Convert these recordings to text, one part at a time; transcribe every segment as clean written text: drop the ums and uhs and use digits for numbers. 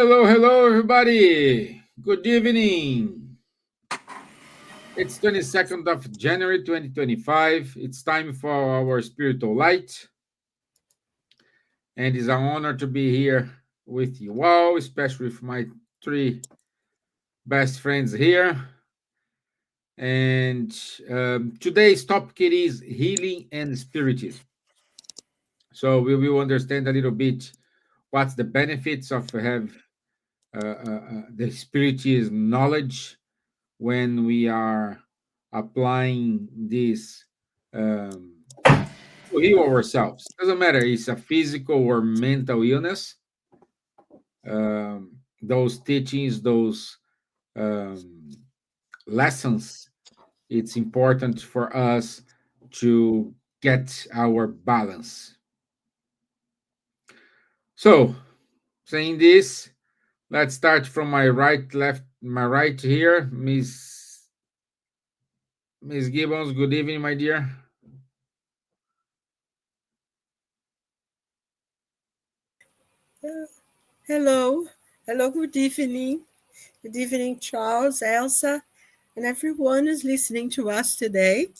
Hello, everybody. Good evening. It's 22nd of January 2025. It's time for our spiritual light, and it's an honor to be here with you all, especially with my three best friends here. And today's topic is healing and spiritism. So we will understand a little bit what's the benefits of have the spiritism knowledge when we are applying this to heal ourselves. Doesn't matter, it's a physical or mental illness. Those teachings, those um, lessons, it's important for us to get our balance. So, saying this, let's start from my right here, Miss Gibbons. Good evening, my dear. Hello. Hello, good evening. Good evening, Charles, Elsa, and everyone who's listening to us today.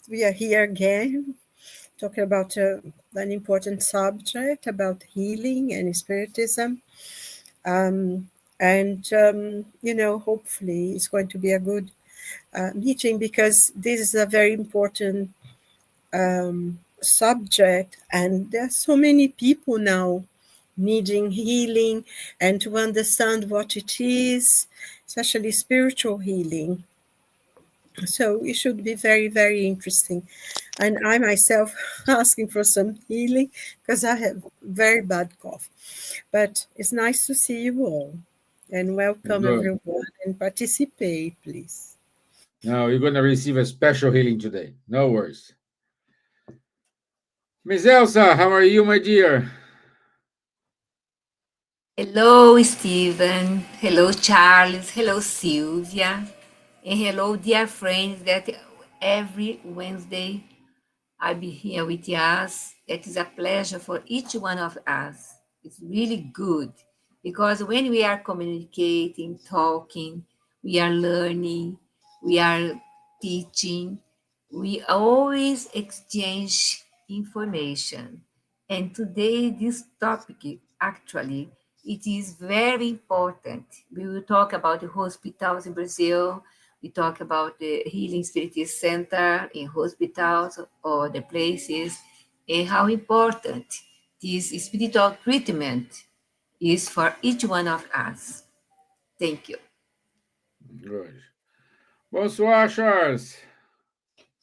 We are here again talking about an important subject about healing and spiritism. Hopefully it's going to be a good meeting because this is a very important subject, and there are so many people now needing healing and to understand what it is, especially spiritual healing. So it should be very, very interesting. And I myself asking for some healing because I have very bad cough. But it's nice to see you all, and welcome Good. everyone, and participate, please. No, you're going to receive a special healing today. No worries. Miss Elsa, how are you, my dear? Hello, Stevan. Hello, Charles. Hello, Silvia. And hello, dear friends that every Wednesday I'll be here with us. It is a pleasure for each one of us. It's really good because when we are communicating, talking, we are learning, we are teaching, we always exchange information. And today, this topic actually it is very important. We will talk about the hospitals in Brazil. We talk about the Healing Spiritist Center in hospitals or the places, and how important this spiritual treatment is for each one of us. Thank you. Good. Bonsoir, Charles.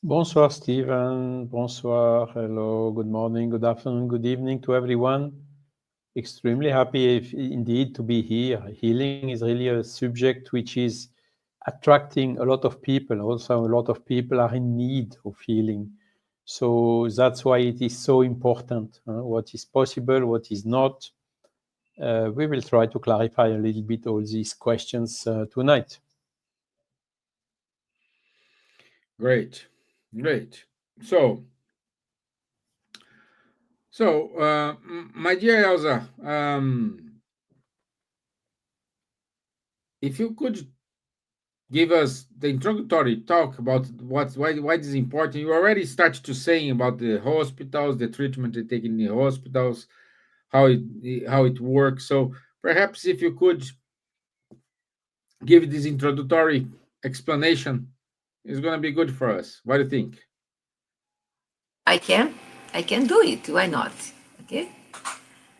Bonsoir, Steven. Bonsoir. Hello. Good morning, good afternoon, good evening to everyone. Extremely happy indeed to be here. Healing is really a subject which is attracting a lot of people. Also, a lot of people are in need of healing. So that's why it is so important. What is possible, what is not. We will try to clarify a little bit all these questions tonight. Great. So, my dear Elsa, if you could give us the introductory talk about why this is important. You already started to saying about the hospitals, the treatment they take in the hospitals, how it works. So perhaps if you could give this introductory explanation, it's going to be good for us. What do you think? I can, I can do it. Why not? Okay.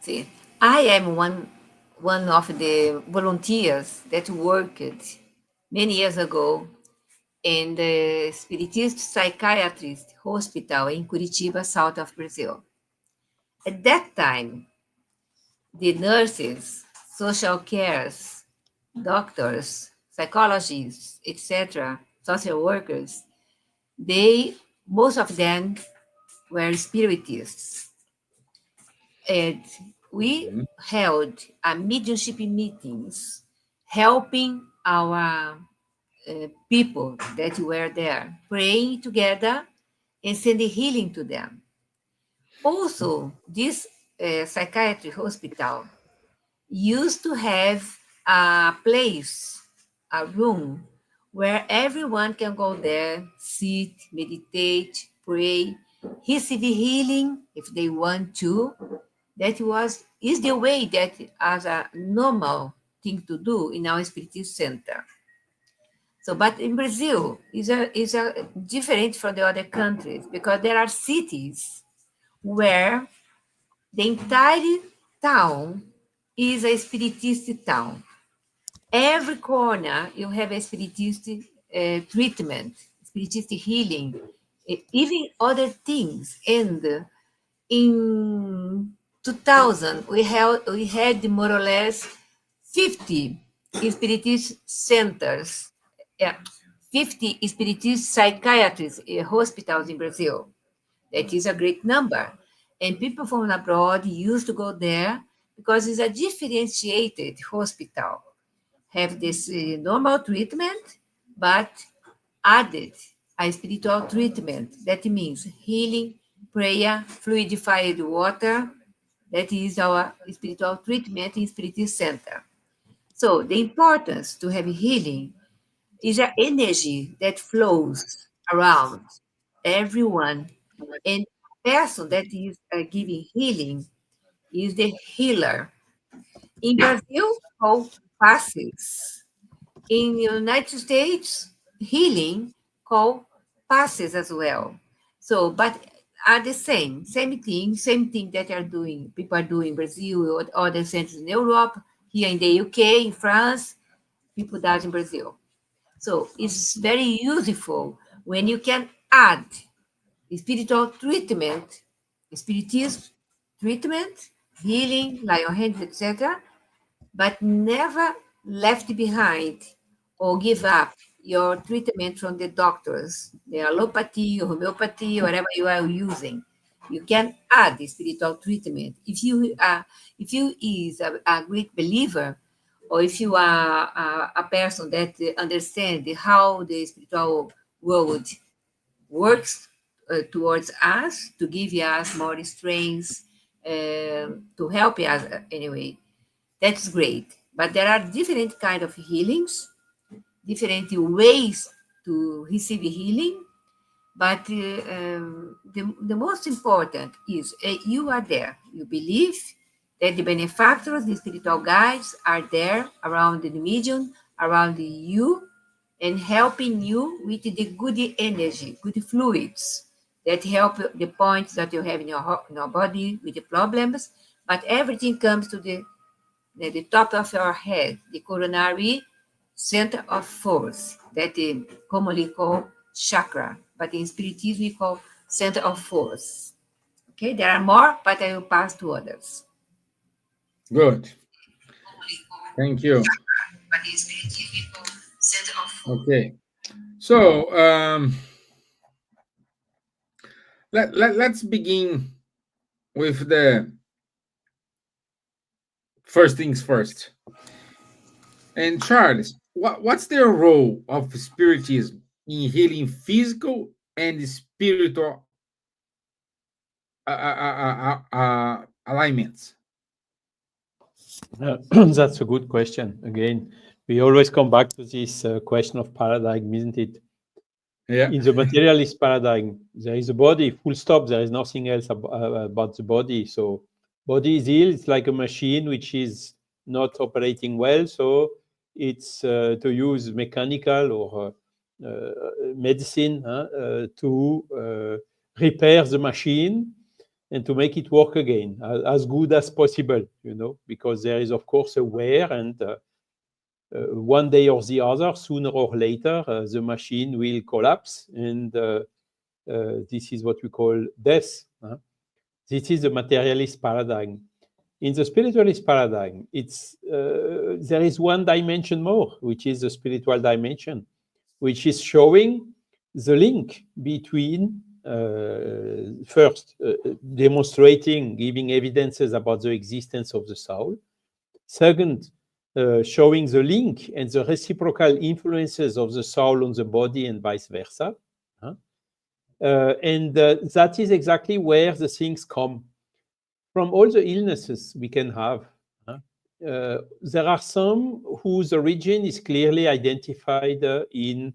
See, I am one of the volunteers that worked many years ago in the Spiritist Psychiatrist Hospital in Curitiba, south of Brazil. At that time, the nurses, social cares, doctors, psychologists, etc., social workers, they most of them were spiritists. And we Mhm. held a mediumship meetings helping our people that were there, praying together and sending healing to them. Also, this psychiatry hospital used to have a place, a room, where everyone can go there, sit, meditate, pray, receive healing if they want to. That is the way that as a normal thing to do in our spiritual center. So, but in Brazil is a different from the other countries because there are cities where the entire town is a spiritist town. Every corner you have a spiritist treatment, spiritist healing, even other things. And in 2000, we had more or less 50 spiritist centers, yeah, 50 spiritist psychiatrists hospitals in Brazil. That is a great number. And people from abroad used to go there because it's a differentiated hospital. Have this normal treatment, but added a spiritual treatment. That means healing, prayer, fluidified water. That is our spiritual treatment in Spiritual Center. So the importance to have healing is an energy that flows around everyone, and the person that is giving healing is the healer. In Brazil, called passes. In the United States, healing called passes as well. So, but are the same thing that are doing people are doing in Brazil or other centers in Europe, here in the UK, in France, people does in Brazil. So it's very useful when you can add spiritual treatment, spiritism treatment, healing, lay on hands, etc., but never left behind or give up your treatment from the doctors, the allopathy or homeopathy, whatever you are using. You can add the spiritual treatment. If you is a great believer, or if you are a person that understands how the spiritual world works towards us to give us more strength, to help us anyway. That's great. But there are different kind of healings, different ways to receive healing. But the most important is you are there. You believe that the benefactors, the spiritual guides are there around the medium, around you, and helping you with the good energy, good fluids that help the points that you have in your body with the problems. But everything comes to the top of your head, the coronary center of force, that is commonly called chakra, but in Spiritism we call center of force. Okay, there are more, but I will pass to others. Good. Thank you. But in Spiritism we call center of force. Okay. So let's begin with the first things first. And Charles, what's the role of spiritism in healing physical and spiritual alignments? That's a good question. Again, we always come back to this question of paradigm, isn't it? Yeah. In the materialist paradigm, there is a body, full stop. There is nothing else about the body. So body is ill. It's like a machine which is not operating well. So it's to use mechanical or medicine to repair the machine and to make it work again as good as possible, because there is, of course, a wear, and one day or the other, sooner or later, the machine will collapse, and this is what we call death. This is the materialist paradigm. In the spiritualist paradigm, there is one dimension more, which is the spiritual dimension, which is showing the link between first demonstrating, giving evidences about the existence of the soul. Second, showing the link and the reciprocal influences of the soul on the body and vice versa. And that is exactly where the things come from. All the illnesses we can have, there are some whose origin is clearly identified in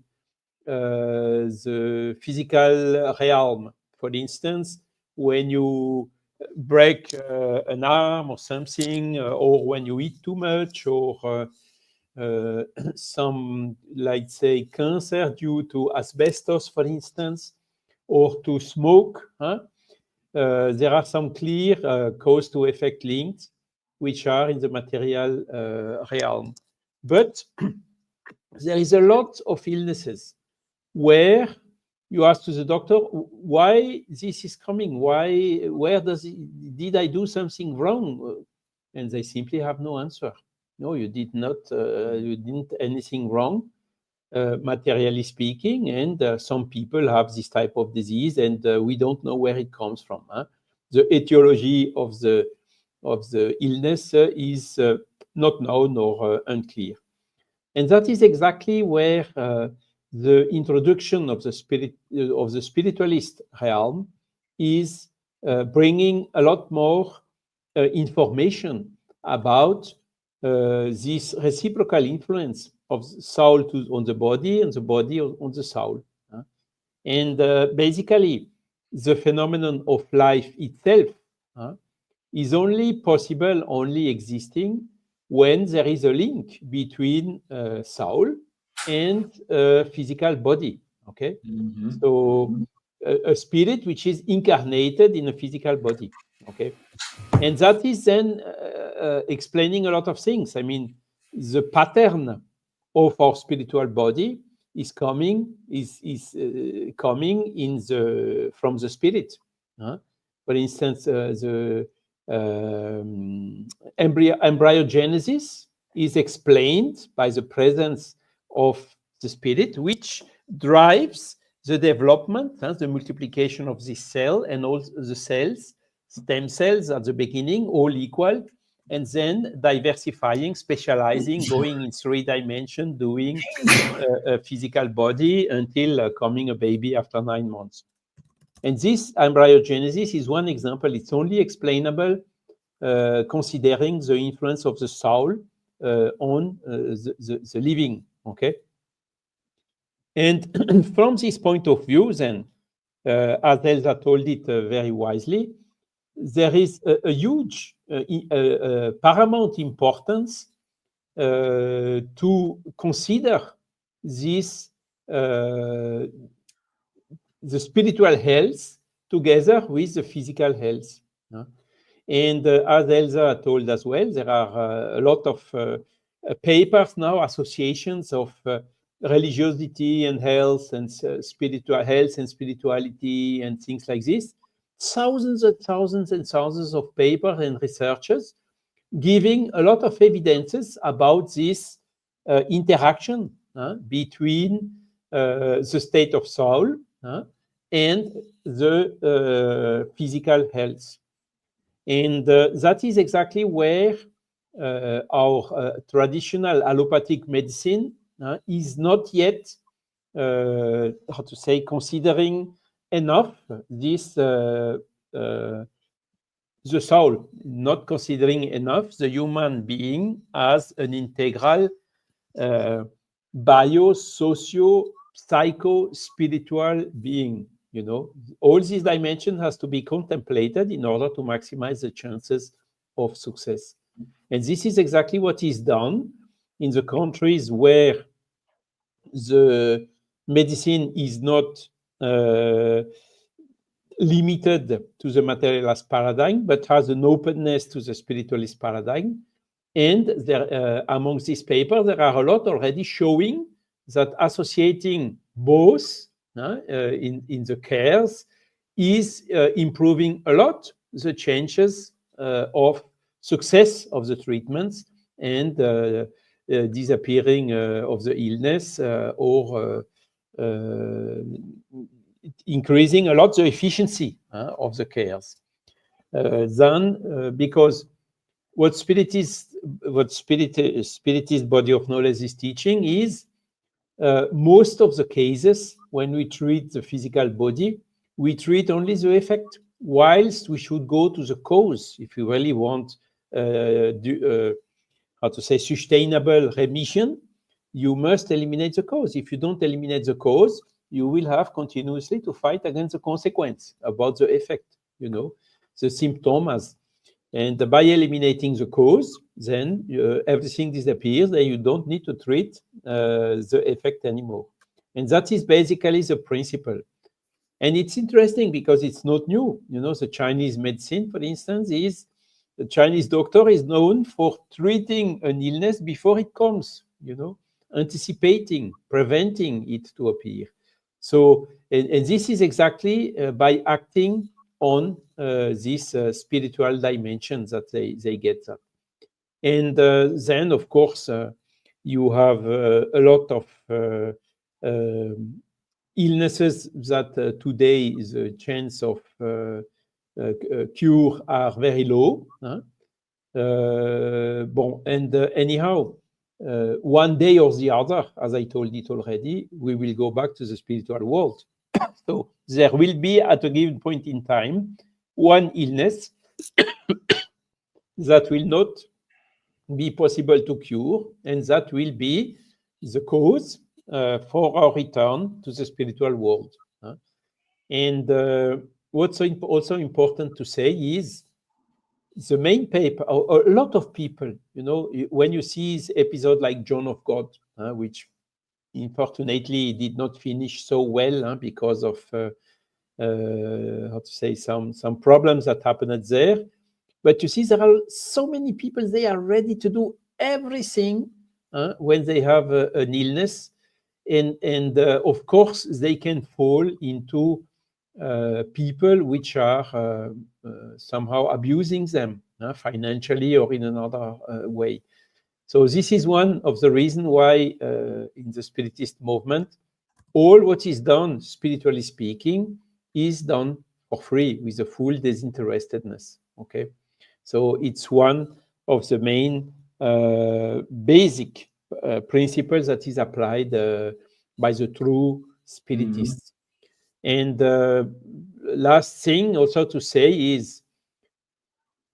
the physical realm. For instance, when you break an arm or something, or when you eat too much, or some, like say, cancer due to asbestos, for instance, or to smoke. There are some clear cause to effect links which are in the material realm. But there is a lot of illnesses where you ask to the doctor, why this is coming? Why, where did I do something wrong? And they simply have no answer. No, you did not, you didn't anything wrong, materially speaking. And some people have this type of disease, and we don't know where it comes from. The etiology of the illness is not known or unclear. And that is exactly where the introduction of the spiritualist realm is bringing a lot more information about this reciprocal influence of soul on the body and the body on the soul. And basically, the phenomenon of life itself is only possible, only existing when there is a link between soul and physical body. Okay, so a spirit which is incarnated in a physical body. Okay, and that is then explaining a lot of things. I mean, the pattern of our spiritual body is coming in from the spirit. For instance, the embryogenesis is explained by the presence of the spirit, which drives the development, the multiplication of this cell, and all the cells, stem cells at the beginning, all equal, and then diversifying, specializing, going in 3 dimensions, doing a physical body until coming a baby after 9 months. And this embryogenesis is one example. It's only explainable considering the influence of the soul on the living. Okay. And from this point of view, then, as Elsa told it very wisely, there is a huge paramount importance to consider this the spiritual health together with the physical health. And as Elsa told as well, there are a lot of papers now, associations of religiosity and health and spiritual health and spirituality and things like this. Thousands and thousands and thousands of papers and researchers giving a lot of evidences about this interaction between the state of soul and the physical health. And that is exactly where our traditional allopathic medicine is not yet, how to say, considering enough this the soul, not considering enough the human being as an integral bio, socio, psycho, spiritual being. You know, all these dimensions has to be contemplated in order to maximize the chances of success. And this is exactly what is done in the countries where the medicine is not limited to the materialist paradigm, but has an openness to the spiritualist paradigm. And there, amongst these papers, there are a lot already showing that associating both in the cares is improving a lot the chances of success of the treatments and disappearing of the illness or increasing a lot the efficiency of the cares. Then, because what Spiritist body of knowledge is teaching is most of the cases when we treat the physical body, we treat only the effect, whilst we should go to the cause if we really want sustainable remission, you must eliminate the cause. If you don't eliminate the cause, you will have continuously to fight against the consequence about the effect, the symptoms. And by eliminating the cause, then everything disappears and you don't need to treat the effect anymore. And that is basically the principle. And it's interesting because it's not new. The Chinese medicine, for instance, the Chinese doctor is known for treating an illness before it comes, anticipating, preventing it to appear. So, and this is exactly by acting on this spiritual dimension that they get that. And then, of course, you have a lot of illnesses that today the chance of cure are very low. Anyhow, one day or the other, as I told it already, we will go back to the spiritual world. So there will be, at a given point in time, one illness that will not be possible to cure, and that will be the cause for our return to the spiritual world. And what's also important to say is the main paper, a lot of people, when you see this episode like John of God, which unfortunately did not finish so well because of some problems that happened there. But you see, there are so many people, they are ready to do everything when they have an illness. And of course, they can fall into people which are somehow abusing them financially or in another way. So this is one of the reasons why in the Spiritist movement, all what is done, spiritually speaking, is done for free with a full disinterestedness. Okay, so it's one of the main basic principles that is applied by the true Spiritists. And last thing also to say is,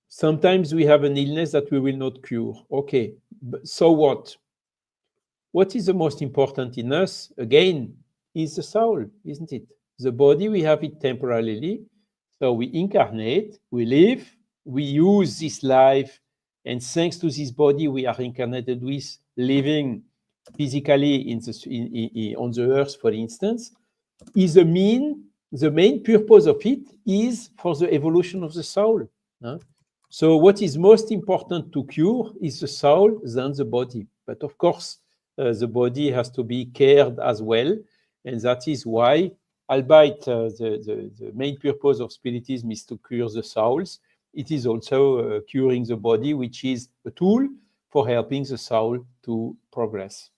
sometimes we have an illness that we will not cure. Okay, but so what? What is the most important in us, again, is the soul, isn't it? The body, we have it temporarily. So we incarnate, we live, we use this life, and thanks to this body we are incarnated with, living physically on the earth, for instance, is the main purpose of it is for the evolution of the soul. So what is most important to cure is the soul than the body. But of course, the body has to be cared as well. And that is why, albeit the main purpose of Spiritism is to cure the souls, it is also curing the body, which is a tool for helping the soul to progress.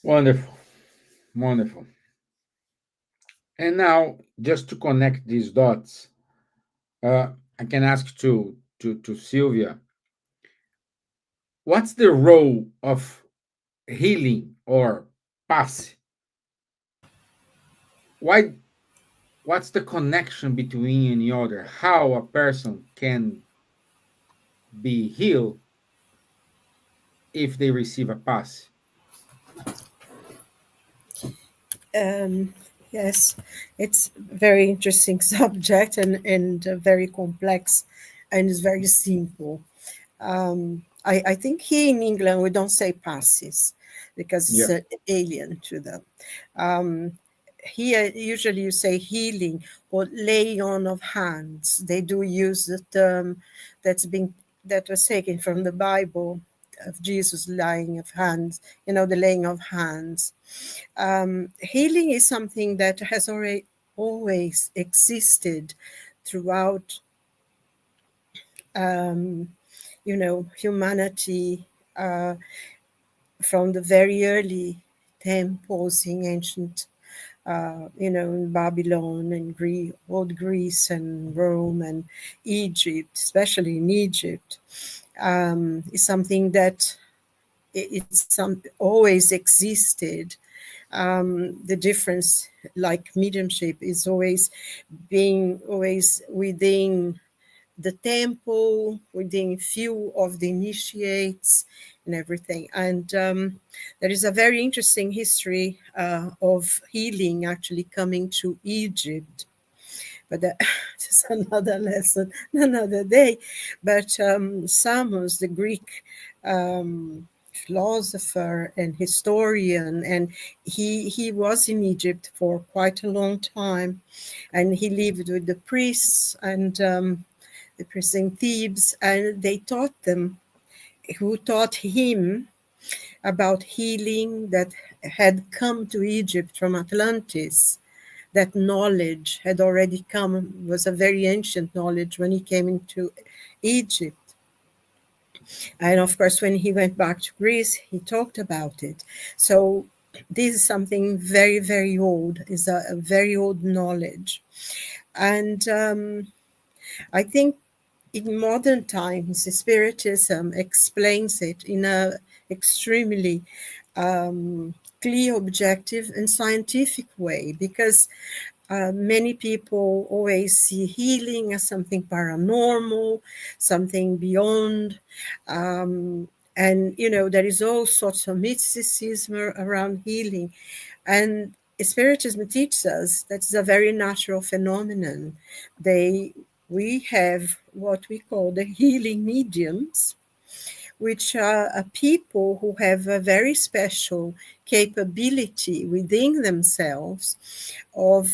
Wonderful. Wonderful. And now, just to connect these dots, I can ask to Silvia, what's the role of healing or pass? What's the connection between and the other? How a person can be healed if they receive a pass? Yes, it's a very interesting subject and very complex, and it's very simple. I think here in England we don't say passes because it's alien to them. Here usually you say healing or laying on of hands. They do use the term that was taken from the Bible of Jesus laying of hands, the laying of hands. Healing is something that has always existed throughout humanity, from the very early temples in ancient in Babylon and old Greece and Rome and Egypt, especially in Egypt, is something that always existed. The difference, like mediumship, is always within the temple within few of the initiates and everything. And there is a very interesting history of healing actually coming to Egypt. But that's another lesson, another day. But Samos, the Greek philosopher and historian, and he was in Egypt for quite a long time, and he lived with the priests and the priests in Thebes, and they taught them, who taught him about healing that had come to Egypt from Atlantis. That knowledge had already come, was a very ancient knowledge when he came into Egypt. And of course, when he went back to Greece, he talked about it. So this is something very, very old, is a very old knowledge. And I think in modern times, Spiritism explains it in a extremely clear, objective, and scientific way, because many people always see healing as something paranormal, something beyond. And, you know, there is all sorts of mysticism around healing. And Spiritism teaches us that it's a very natural phenomenon. We have what we call the healing mediums, which are people who have a very special capability within themselves of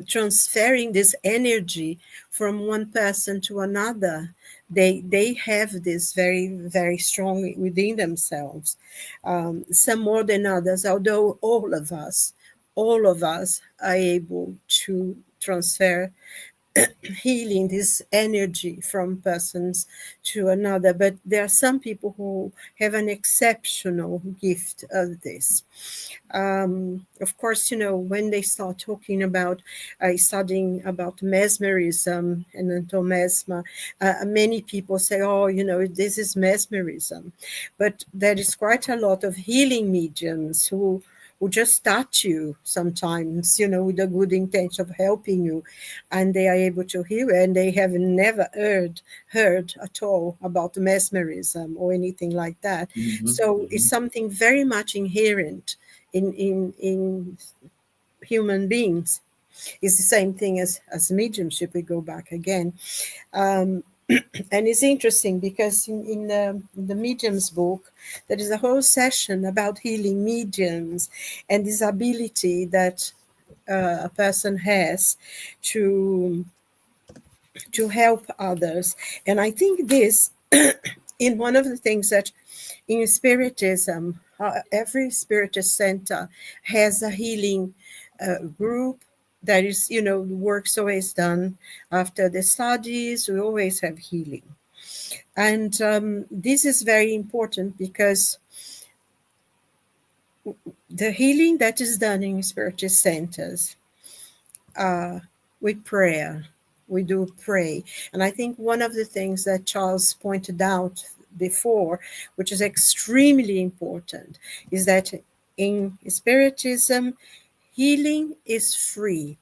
transferring this energy from one person to another. They have this very, very strong within themselves, some more than others, although all of us are able to transfer healing, this energy from persons to another. But there are some people who have an exceptional gift of this. Of course, you know, when they start talking about studying about mesmerism and entomesma, many people say, oh, you know, this is mesmerism. But there is quite a lot of healing mediums who just touch you sometimes, you know, with a good intention of helping you, and they are able to heal, and they have never heard at all about mesmerism or anything like that. So it's something very much inherent in human beings. It's the same thing as mediumship. We go back again. And it's interesting because in the mediums book, there is a whole session about healing mediums and this ability that a person has to help others. And I think this, in one of the things that in Spiritism, every Spiritist center has a healing group. That is, you know, work's always done after the studies. We always have healing. And this is very important because the healing that is done in Spiritist centers, with prayer, we do pray. And I think one of the things that Charles pointed out before, which is extremely important, is that in Spiritism, healing is free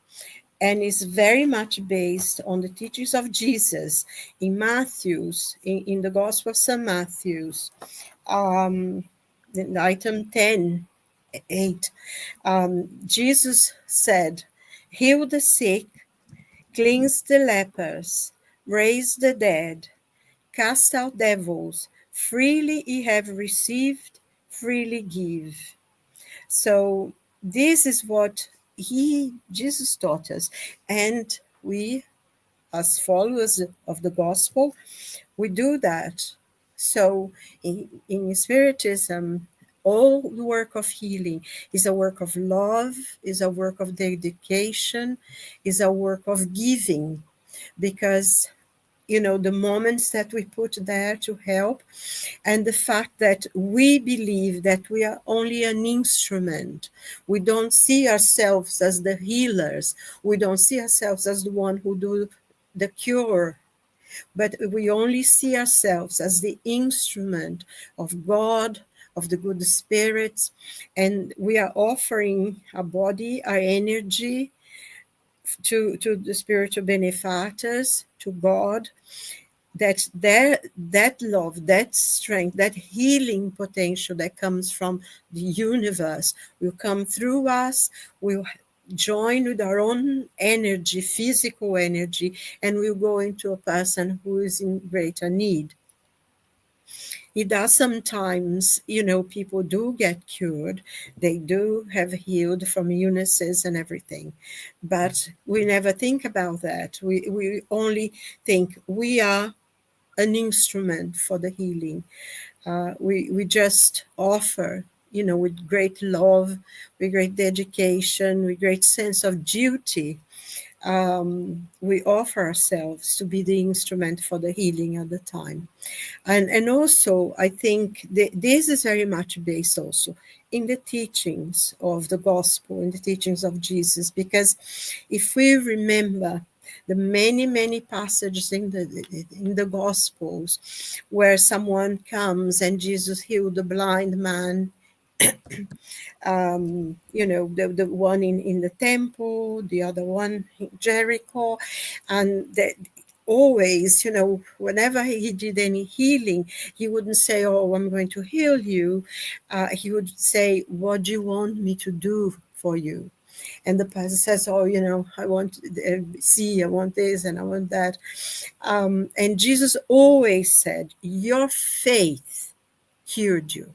and is very much based on the teachings of Jesus in Matthew's, in the Gospel of St. Matthew's, in item 10:8. Jesus said, heal the sick, cleanse the lepers, raise the dead, cast out devils. Freely ye have received, freely give. So this is what Jesus taught us. And we, as followers of the gospel, we do that. So in Spiritism, all the work of healing is a work of love, is a work of dedication, is a work of giving, because, you know, the moments that we put there to help, and the fact that we believe that we are only an instrument. We don't see ourselves as the healers. We don't see ourselves as the one who do the cure, but we only see ourselves as the instrument of God, of the good spirits, and we are offering our body, our energy, to the spiritual benefactors, to God, that love, that strength, that healing potential that comes from the universe will come through us, will join with our own energy, physical energy, and will go into a person who is in greater need. It does sometimes, people do get cured. They do have healed from illnesses and everything. But we never think about that. We only think we are an instrument for the healing. We just offer, with great love, with great dedication, with great sense of duty. We offer ourselves to be the instrument for the healing at the time. And also, I think this is very much based also in the teachings of the gospel, in the teachings of Jesus, because if we remember the many, many passages in the gospels where someone comes and Jesus healed the blind man, the one in the temple, the other one in Jericho, and always, whenever he did any healing, he wouldn't say, "Oh, I'm going to heal you." He would say, "What do you want me to do for you?" And the person says, "Oh, I want see, I want this and I want that." And Jesus always said, "Your faith cured you."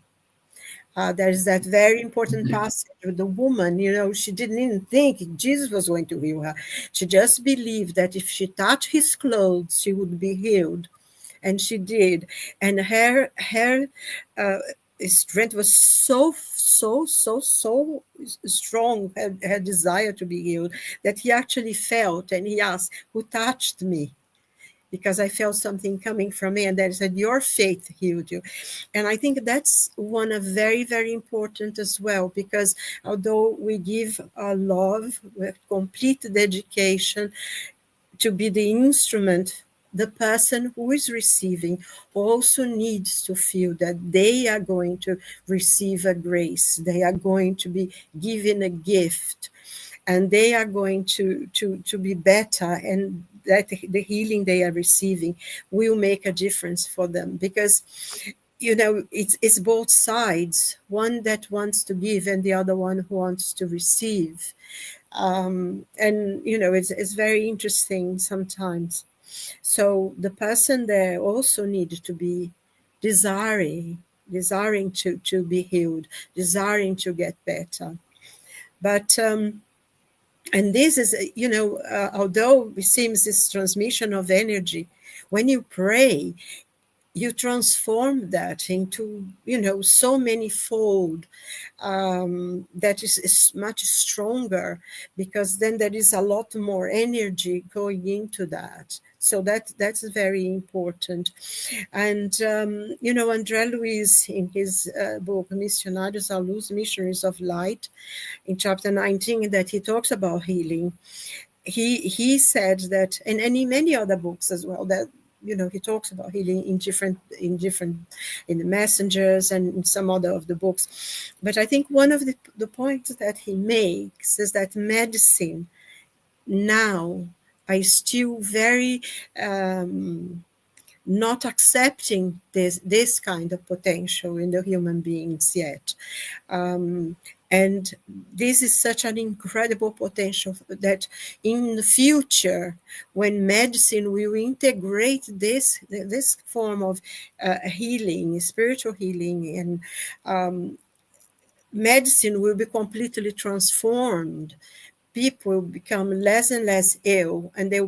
There's that very important passage with the woman, she didn't even think Jesus was going to heal her. She just believed that if she touched his clothes, she would be healed. And she did. And her strength was so strong, her desire to be healed, that he actually felt, and he asked, "Who touched me?" Because I felt something coming from me, and then said, "Your faith healed you." And I think that's one of very, very important as well, because although we give our love with complete dedication to be the instrument, the person who is receiving also needs to feel that they are going to receive a grace, they are going to be given a gift, and they are going to be better, and that the healing they are receiving will make a difference for them, because it's both sides, one that wants to give and the other one who wants to receive. And it's very interesting sometimes. So the person there also needs to be desiring to be healed, desiring to get better. But and this is, although it seems this transmission of energy, when you pray, you transform that into, so many fold, that is much stronger, because then there is a lot more energy going into that. So that's very important. And, André Luiz, in his book, Missionários à Luz, Missionaries of Light, in chapter 19, that he talks about healing, he said that, and in many other books as well, that he talks about healing in the Messengers and in some other of the books. But I think one of the points that he makes is that medicine now is still very not accepting this kind of potential in the human beings yet. And this is such an incredible potential that in the future, when medicine will integrate this form of healing, spiritual healing, and medicine will be completely transformed. People will become less and less ill, and they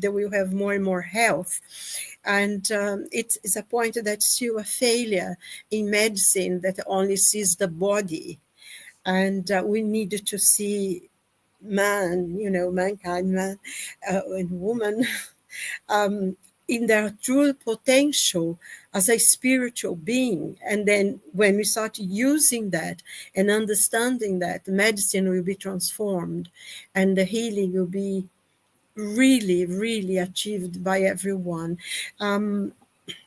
will have more and more health. And it's a point that's still a failure in medicine that only sees the body. And we need to see mankind, man and woman, in their true potential as a spiritual being. And then when we start using that and understanding that, medicine will be transformed and the healing will be really, really achieved by everyone.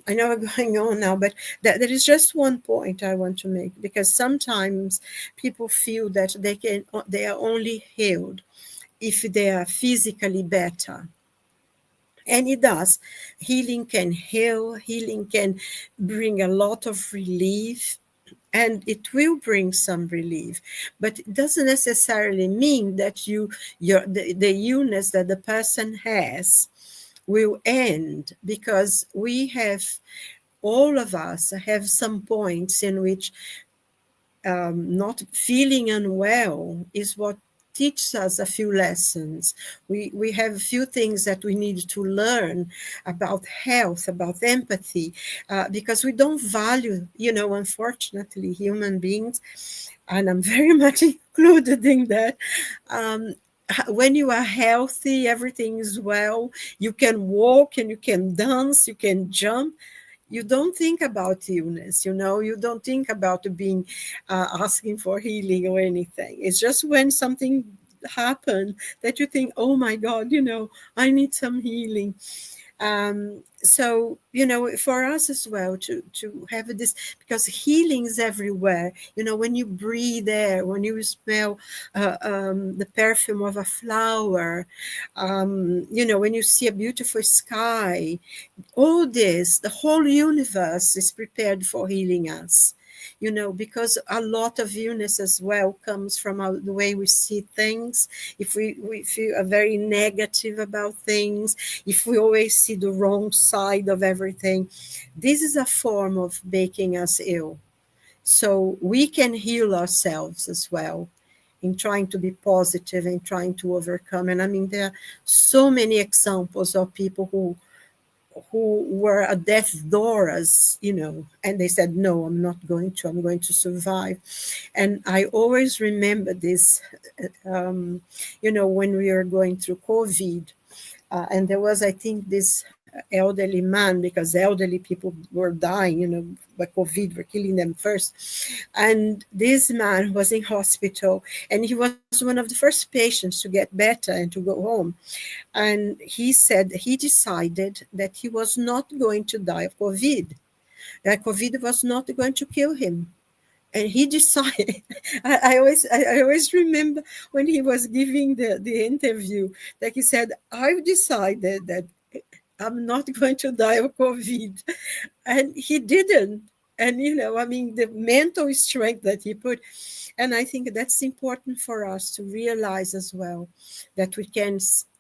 I know I'm going on now, but there is just one point I want to make, because sometimes people feel that they are only healed if they are physically better. And it does. Healing can heal, healing can bring a lot of relief, and it will bring some relief, but it doesn't necessarily mean that the illness that the person has will end, because all of us have some points in which not feeling unwell is what teaches us a few lessons. We have a few things that we need to learn about health, about empathy, because we don't value, unfortunately, human beings, and I'm very much included in that. When you are healthy, everything is well. You can walk and you can dance, you can jump. You don't think about illness, you don't think about being asking for healing or anything. It's just when something happened that you think, oh my God, I need some healing. So, for us as well to have this, because healing is everywhere. When you breathe air, when you smell the perfume of a flower, when you see a beautiful sky, all this, the whole universe is prepared for healing us. Because a lot of illness as well comes from the way we see things. If we feel very negative about things, if we always see the wrong side of everything, this is a form of making us ill. So we can heal ourselves as well in trying to be positive and trying to overcome. And I mean, there are so many examples of people who were at death's doors, and they said, no, I'm going to survive. And I always remember this, when we were going through COVID, and there was, I think, this elderly man, because elderly people were dying, by COVID, were killing them first. And this man was in hospital, and he was one of the first patients to get better and to go home. And he said he decided that he was not going to die of COVID, that COVID was not going to kill him. And he decided, I always remember when he was giving the interview, that he said, I've decided that I'm not going to die of COVID. And he didn't. And, the mental strength that he put. And I think that's important for us to realize as well, that we can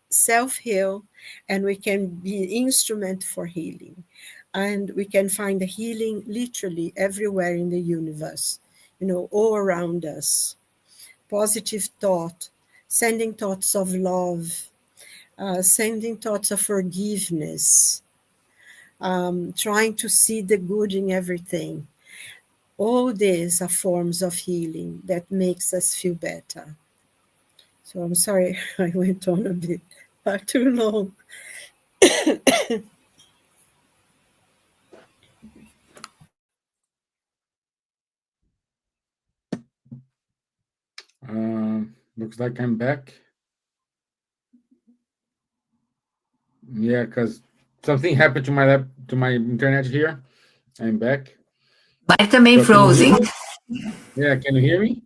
self-heal and we can be an instrument for healing. And we can find the healing literally everywhere in the universe, all around us. Positive thought, sending thoughts of love, sending thoughts of forgiveness, trying to see the good in everything. All these are forms of healing that makes us feel better. So I'm sorry I went on a bit too long. Looks like I'm back. Yeah, because something happened to my internet here. I'm back. Mas também So can you hear frozen. me? Yeah, can you hear me?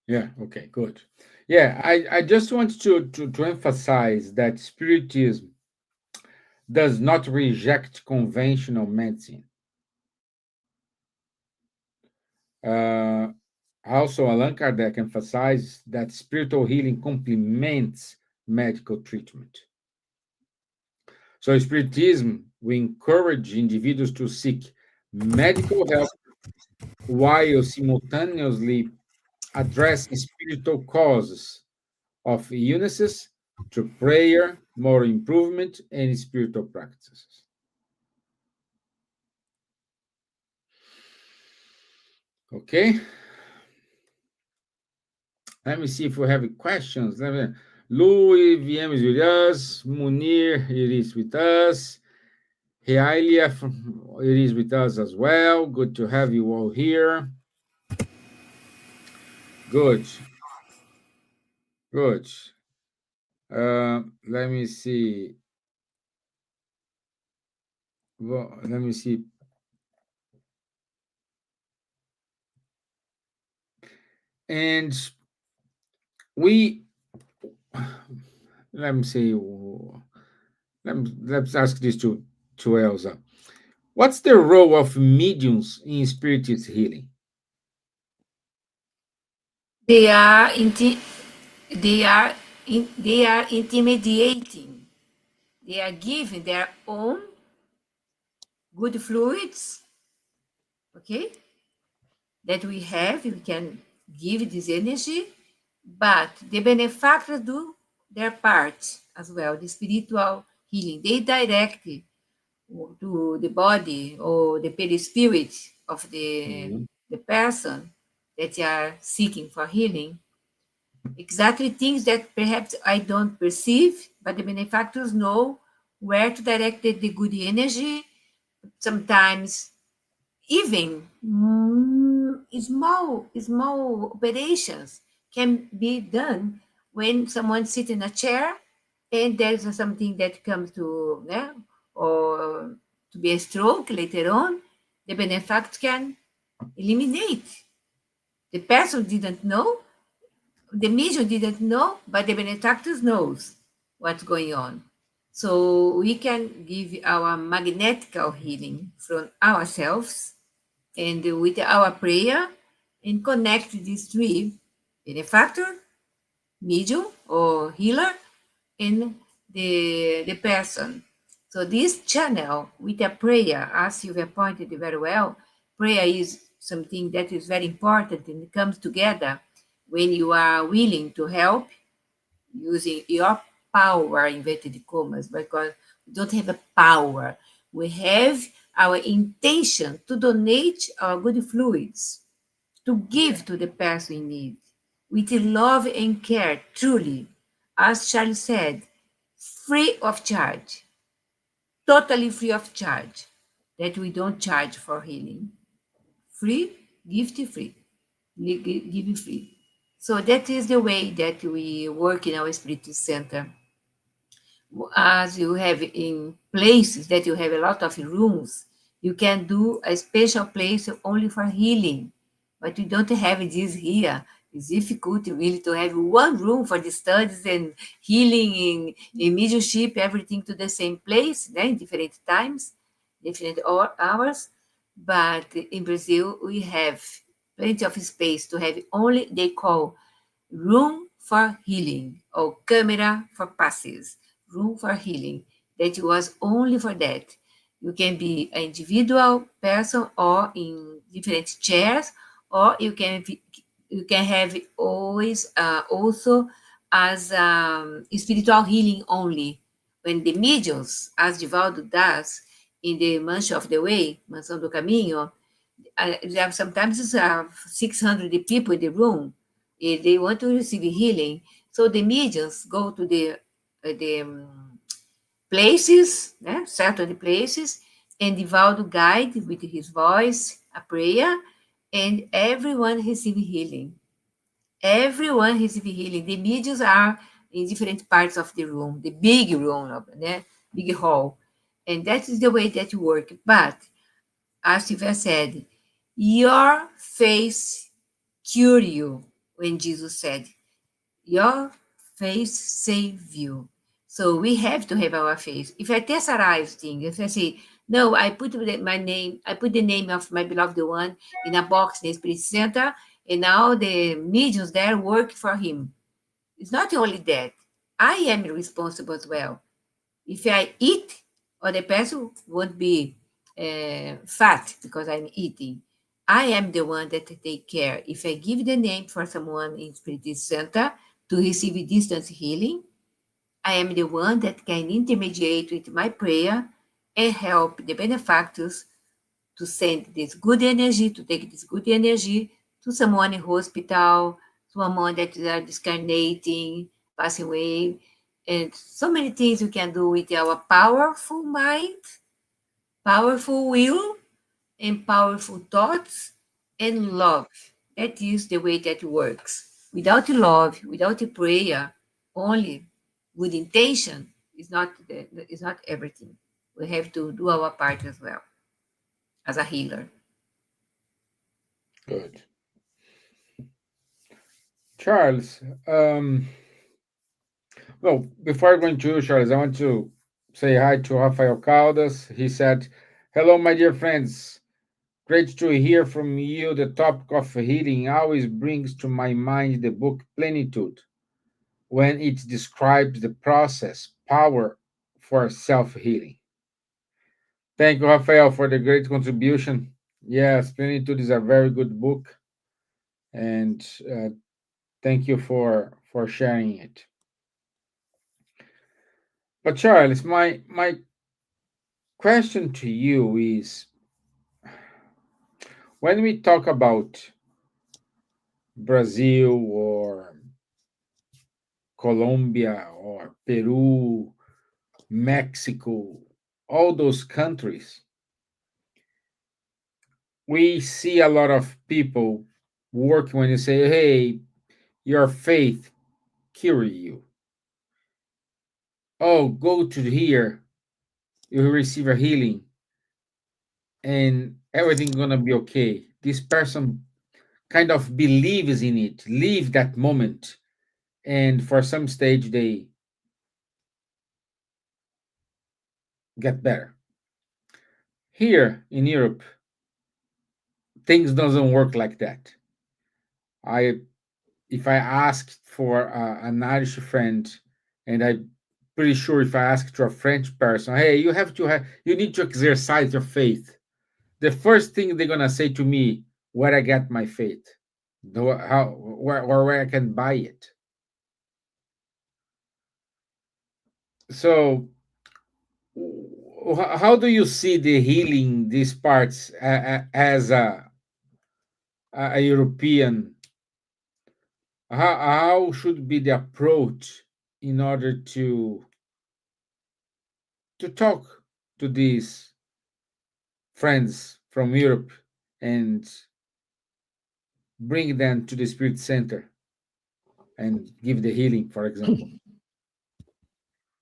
Yeah, okay, good. Yeah, I just want to emphasize that Spiritism does not reject conventional medicine. Also, Allan Kardec emphasizes that spiritual healing complements medical treatment. So, Spiritism, we encourage individuals to seek medical help while simultaneously addressing spiritual causes of illnesses through prayer, moral improvement, and spiritual practices. Okay. Let me see if we have questions. Louis VM is with us. Munir, it is with us. Heilia, it is with us as well. Good to have you all here. Good. Good. Let me see. Well, let me see. And we let me see. Let's ask this to Elsa. What's the role of mediums in spiritist healing? They are they are intermediating. They are giving their own good fluids, okay, that we have. We can give this energy, but the benefactors do their part as well. The spiritual healing, they direct to the body or the perispirit of Mhm. the person that you are seeking for healing. Exactly things that perhaps I don't perceive, but the benefactors know where to direct the good energy. Sometimes even small operations can be done when someone sits in a chair and there's something that comes to or to be a stroke later on. The benefactor can eliminate. The person didn't know, the medium didn't know, but the benefactor knows what's going on. So we can give our magnetical healing from ourselves and with our prayer and connect these three: benefactor, medium or healer, and the person. So this channel with a prayer, as you have pointed very well, prayer is something that is very important and it comes together when you are willing to help using your power, inverted commas, because we don't have a power. We have our intention to donate our good fluids, to give to the person in need, with love and care, truly, as Charlie said, free of charge, totally free of charge, that we don't charge for healing. Free, gift free, give free. So that is the way that we work in our Spirit Center. As you have in places that you have a lot of rooms, you can do a special place only for healing, but we don't have this here. It's difficult really to have one room for the studies and healing in mediumship, everything to the same place, in different times, different hours. But in Brazil, we have plenty of space to have only, they call room for healing or camera for passes, room for healing. That was only for that. You can be an individual person or in different chairs, or you can have always also as spiritual healing only. When the mediums, as Divaldo does in the Mancha of the Way, Mansão do Caminho, there are sometimes 600 people in the room. If they want to receive healing, so the mediums go to the places, certain places, and Divaldo guide with his voice a prayer, and everyone receive healing. Everyone receive healing. The mediums are in different parts of the room, the big room, big hall, and that is the way that you work. But as Silvia said, your faith cure you, when Jesus said, your faith save you. So we have to have our faith. If I tesserize things, if I say, no, I put my name, I put the name of my beloved one in a box in the Spirit Center, and now the mediums there work for him. It's not only that. I am responsible as well. If I eat, other person won't be fat because I'm eating. I am the one that take care. If I give the name for someone in Spirit Center to receive distance healing, I am the one that can intermediate with my prayer and help the benefactors to send this good energy, to take this good energy to someone in hospital, someone that is discarnating, passing away, and so many things we can do with our powerful mind, powerful will, and powerful thoughts and love. That is the way that works. Without love, without prayer, only good intention is not everything. We have to do our part as well as a healer. Good. Charles, well, before going to you, Charles, I want to say hi to Rafael Caldas. He said, "Hello, my dear friends. Great to hear from you. The topic of healing always brings to my mind the book Plenitude when it describes the process, power for self healing." Thank you, Rafael, for the great contribution. Yes, Plenitude is a very good book, and thank you for sharing it. But Charles, my question to you is, when we talk about Brazil or Colombia or Peru, Mexico, all those countries, we see a lot of people working when you say, "Hey, your faith cure you. Oh, go to here, you will receive a healing, and everything's gonna be okay." This person kind of believes in it, live that moment, and for some stage they get better. Here in Europe, things doesn't work like that. I If I asked for an Irish friend, and I'm pretty sure if I ask to a French person, "Hey, you need to exercise your faith," the first thing they're gonna say to me, "Where I get my faith, where I can buy it." So, how do you see the healing these parts as a European? How should be the approach in order to talk to these friends from Europe and bring them to the Spirit Center and give the healing, for example?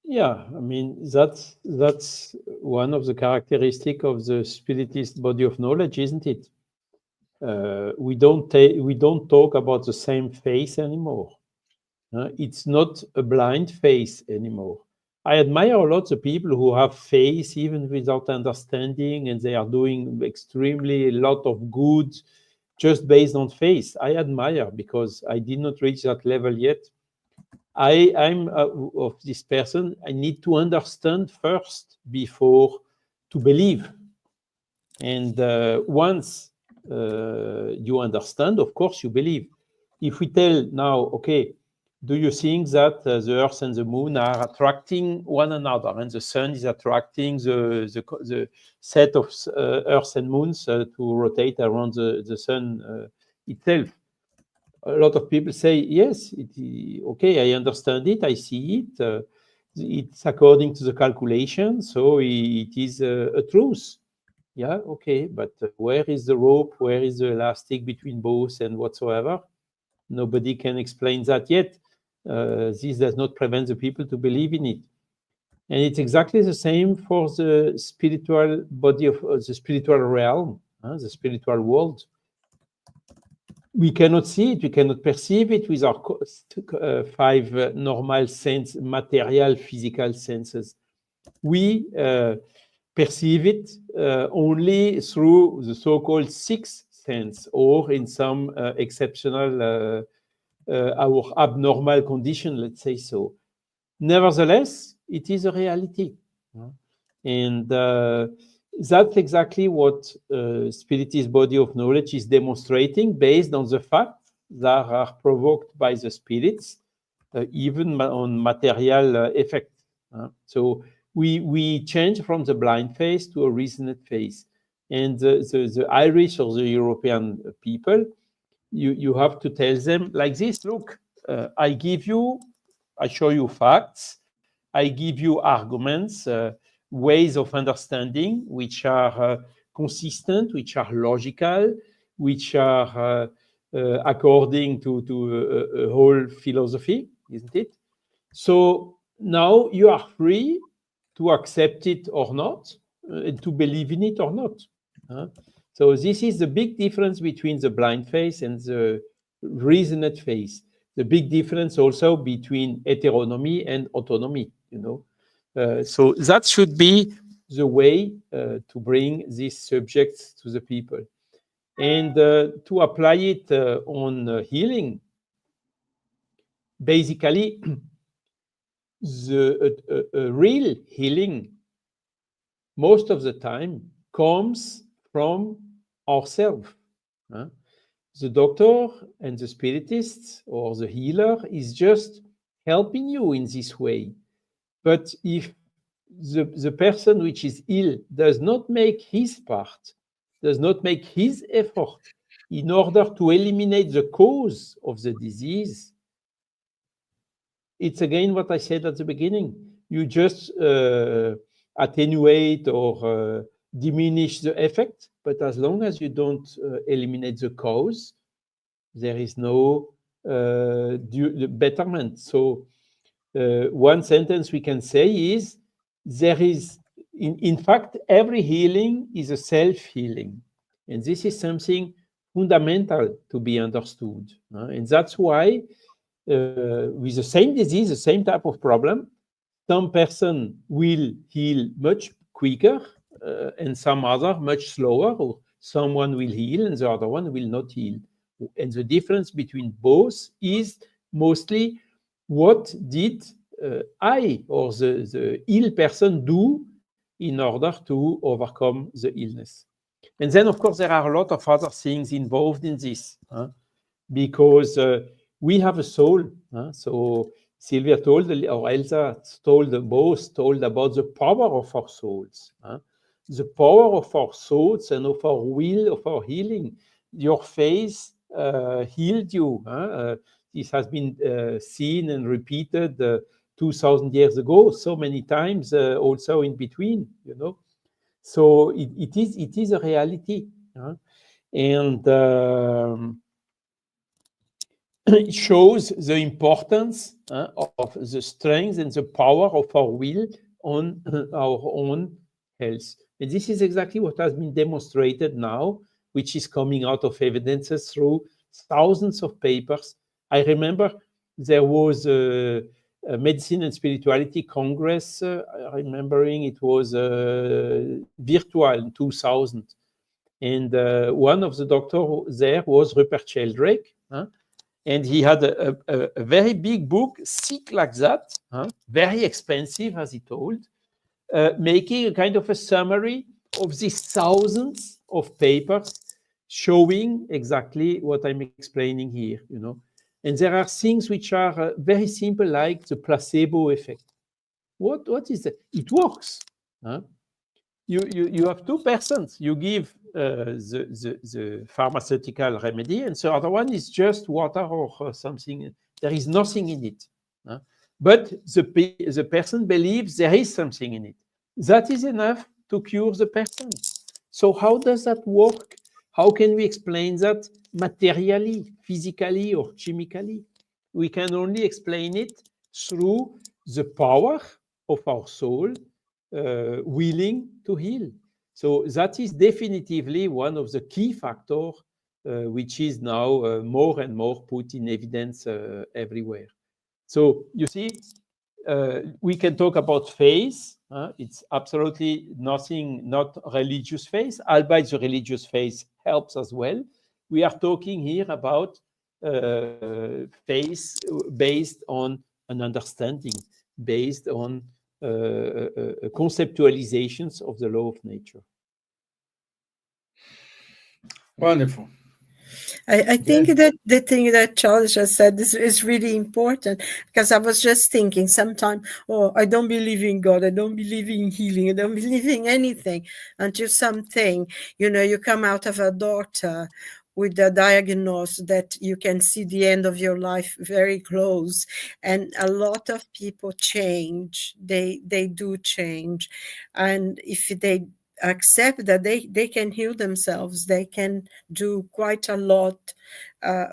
Yeah, I mean that's one of the characteristic of the spiritist body of knowledge, isn't it? We don't talk about the same face anymore. It's not a blind face anymore. I admire a lot the people who have faith even without understanding, and they are doing extremely a lot of good just based on faith. I admire because I did not reach that level yet. I'm of this person. I need to understand first before to believe. And once you understand, of course, you believe. If we tell now, okay, do you think that the Earth and the Moon are attracting one another, and the Sun is attracting the set of Earth and Moons to rotate around the Sun itself? A lot of people say, yes, okay, I understand it, I see it. It's according to the calculation, so it is a truth. Yeah, okay, but where is the rope? Where is the elastic between both and whatsoever? Nobody can explain that yet. This does not prevent the people to believe in it. And it's exactly the same for the spiritual body of the spiritual realm, the spiritual world. We cannot see it, we cannot perceive it with our five normal sense, material, physical senses. We perceive it only through the so-called sixth sense, or in some exceptional or abnormal condition, let's say so. Nevertheless, it is a reality. And that's exactly what Spiritist body of knowledge is demonstrating based on the facts that are provoked by the spirits, even on material effects. So we change from the blind face to a reasoned face. And the Irish or the European people, you have to tell them like this: look, I show you facts, I give you arguments, ways of understanding which are consistent, which are logical, which are according to a whole philosophy, isn't it? So now you are free to accept it or not, and to believe in it or not. So this is the big difference between the blind faith and the reasoned faith. the big difference also between heteronomy and autonomy, So that should be the way to bring these subjects to the people. And to apply it on healing, basically, the real healing, most of the time, comes from ourselves. The doctor and the spiritist or the healer is just helping you in this way. But if the person which is ill does not make his part, does not make his effort in order to eliminate the cause of the disease, it's again what I said at the beginning. You just attenuate or diminish the effect, but as long as you don't eliminate the cause, there is no betterment. So one sentence we can say is, there is, in fact, every healing is a self-healing. And this is something fundamental to be understood. And that's why with the same disease, the same type of problem, some person will heal much quicker and some other much slower, or someone will heal and the other one will not heal. And the difference between both is mostly what did I or the ill person do in order to overcome the illness. And then, of course, there are a lot of other things involved in this, because we have a soul. So Silvia told, or Elsa told about the power of our souls. The power of our souls and of our will, of our healing. Your face healed you. This has been seen and repeated 2,000 years ago, so many times, also in between, So it is a reality. And it shows the importance of the strength and the power of our will on our own health. And this is exactly what has been demonstrated now, which is coming out of evidences through thousands of papers. I remember there was a Medicine and Spirituality Congress, remembering it was virtual in 2000. And one of the doctors there was Rupert Sheldrake. And he had a very big book, thick like that, very expensive, as he told, making a kind of a summary of these thousands of papers showing exactly what I'm explaining here, And there are things which are very simple, like the placebo effect. What is that? It works. You have two persons. You give the pharmaceutical remedy, and the other one is just water or something. There is nothing in it. But the person believes there is something in it. That is enough to cure the person. So how does that work? How can we explain that materially, physically, or chemically? We can only explain it through the power of our soul willing to heal. So that is definitively one of the key factors which is now more and more put in evidence everywhere. So you see, we can talk about faith. It's absolutely nothing, not religious faith, albeit the religious faith helps as well. We are talking here about faith based on an understanding, based on conceptualizations of the law of nature. Wonderful. I think that the thing that Charles just said is really important, because I was just thinking sometimes, I don't believe in God, I don't believe in healing, I don't believe in anything until something, you come out of a doctor with the diagnosis that you can see the end of your life very close. And a lot of people change, they do change. And if they accept that they can heal themselves, they can do quite a lot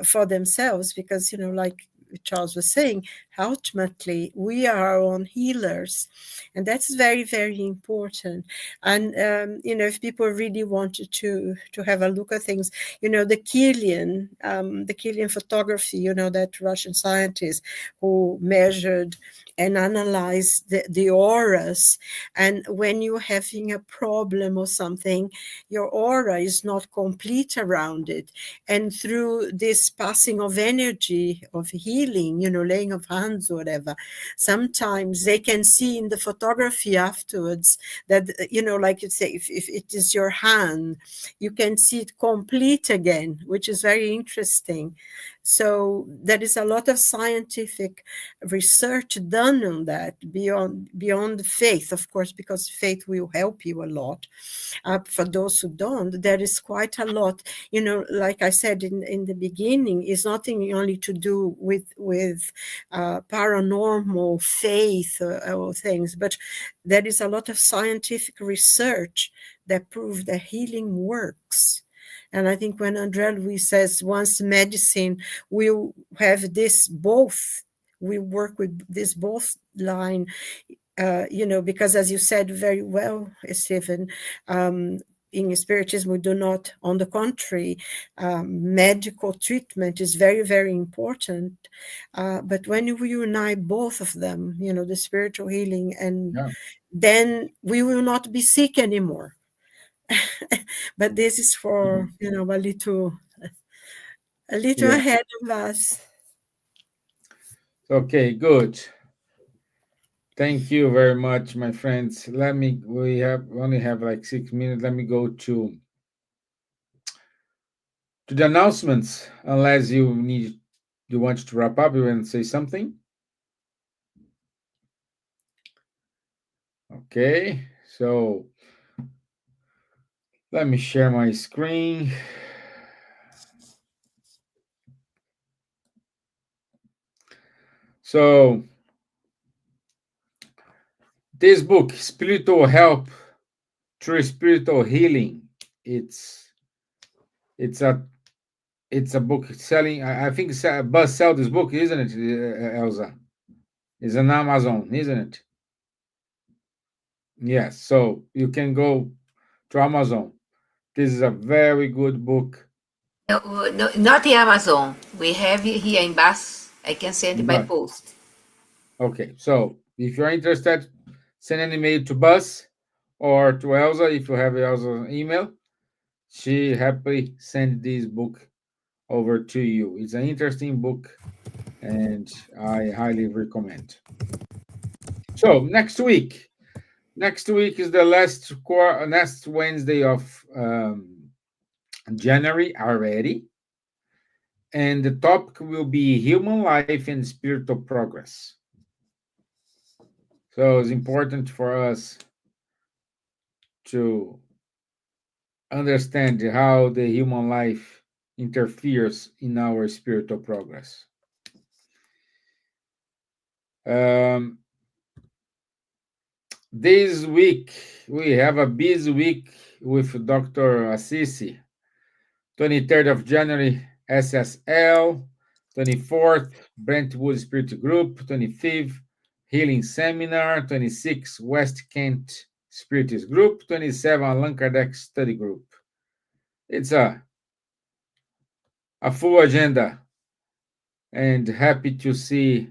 for themselves, because like Charles was saying, ultimately we are our own healers, and that's very, very important. And if people really wanted to have a look at things, the Kilian photography, that Russian scientist who measured and analyzed the auras, and when you're having a problem or something, your aura is not complete around it, and through this passing of energy of healing, laying of hands or whatever, sometimes they can see in the photography afterwards that, like you say, if it is your hand, you can see it complete again, which is very interesting. So there is a lot of scientific research done on that beyond faith, of course, because faith will help you a lot. For those who don't, there is quite a lot. Like I said in the beginning, it's nothing only to do with paranormal faith or things, but there is a lot of scientific research that proves that healing works. And I think when André Luiz says once medicine will have this both, we work with this both line, because as you said very well, Stevan, in Spiritism, we do not, on the contrary, medical treatment is very, very important. But when we unite both of them, the spiritual healing, and then we will not be sick anymore. But this is for, a little ahead of us. Okay, good. Thank you very much, my friends. We only have like 6 minutes. Let me go to the announcements, unless you want to wrap up, you want to say something? Okay, so let me share my screen. So this book, Spiritual Help Through Spiritual Healing, it's a book selling. I think Buzz sell this book, isn't it, Elsa? It's on Amazon, isn't it? Yes. So you can go to Amazon. This is a very good book. No, not in Amazon. We have it here in Bus. I can send it by post. Okay. So if you're interested, send an email to Buzz or to Elsa if you have Elsa's email. She happily send this book over to you. It's an interesting book, and I highly recommend. So next week is the last Wednesday of January already, and the topic will be human life and spiritual progress. So it's important for us to understand how the human life interferes in our spiritual progress. This week, we have a busy week with Dr. Assisi. 23rd of January, SSL. 24th, Brentwood Spirit Group. 25th, Healing Seminar. 26th, West Kent Spiritist Group. 27th, Allan Kardec Study Group. It's a full agenda, and happy to see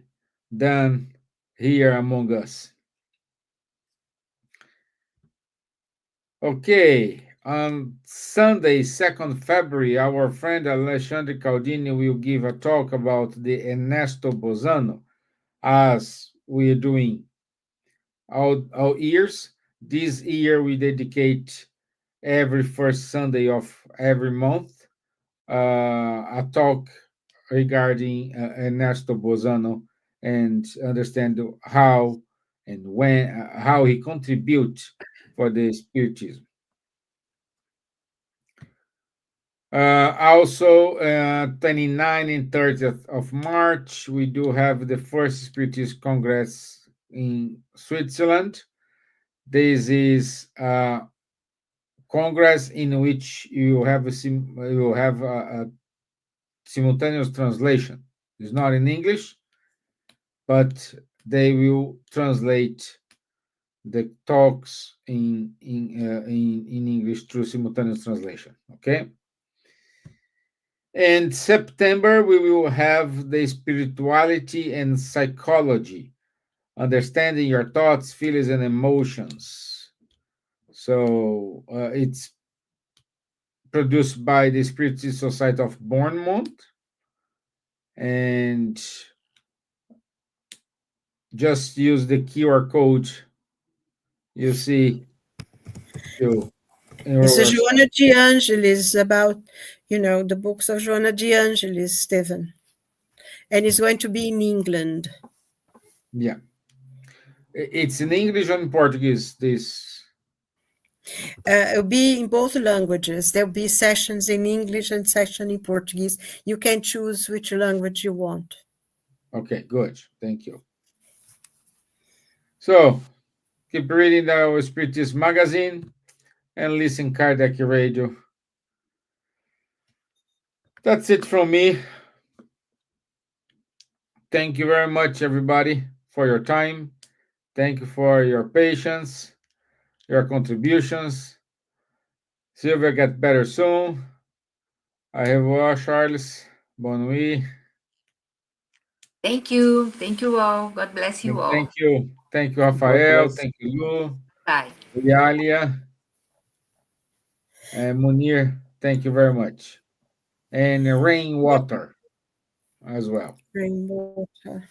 Dan here among us. Okay, on Sunday, 2nd February, our friend Alexandre Caldini will give a talk about the Ernesto Bozano, as we are doing all years. This year, we dedicate every first Sunday of every month a talk regarding Ernesto Bozano, and understand how and how he contributes for the Spiritism. Also, 29th and 30th of March, we do have the first Spiritist Congress in Switzerland. This is a congress in which you have a simultaneous translation. It's not in English, but they will translate the talks in English through simultaneous translation. Okay. And September, we will have the spirituality and psychology, understanding your thoughts, feelings, and emotions. So it's produced by the Spiritism Society of Bournemouth, and just use the QR code you see to enroll It's a yourself. Joanna de Angelis about, the books of Joanna de Angelis, Stevan. And it's going to be in England. Yeah. It's in English and Portuguese, this. It'll be in both languages. There'll be sessions in English and session in Portuguese. You can choose which language you want. Okay, good. Thank you. So keep reading our Spiritism magazine and listen Kardec Radio. That's it from me. Thank you very much, everybody, for your time. Thank you for your patience, your contributions. Silvia, get better soon. Au revoir, Charles. Bonne nuit. Thank you. Thank you all. God bless you all. Thank you. Thank you, God Rafael. bless. Thank you, Lu. Bye. Yalia. And Munir, thank you very much. And rainwater as well. Rainwater.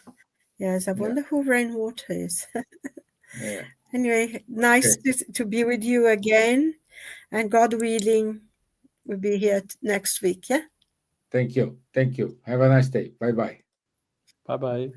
Yes, I Yeah. wonder who Rainwater is. Yeah. Anyway, nice to be with you again. And God willing, we'll be here next week. Yeah. Thank you. Thank you. Have a nice day. Bye-bye. Bye bye.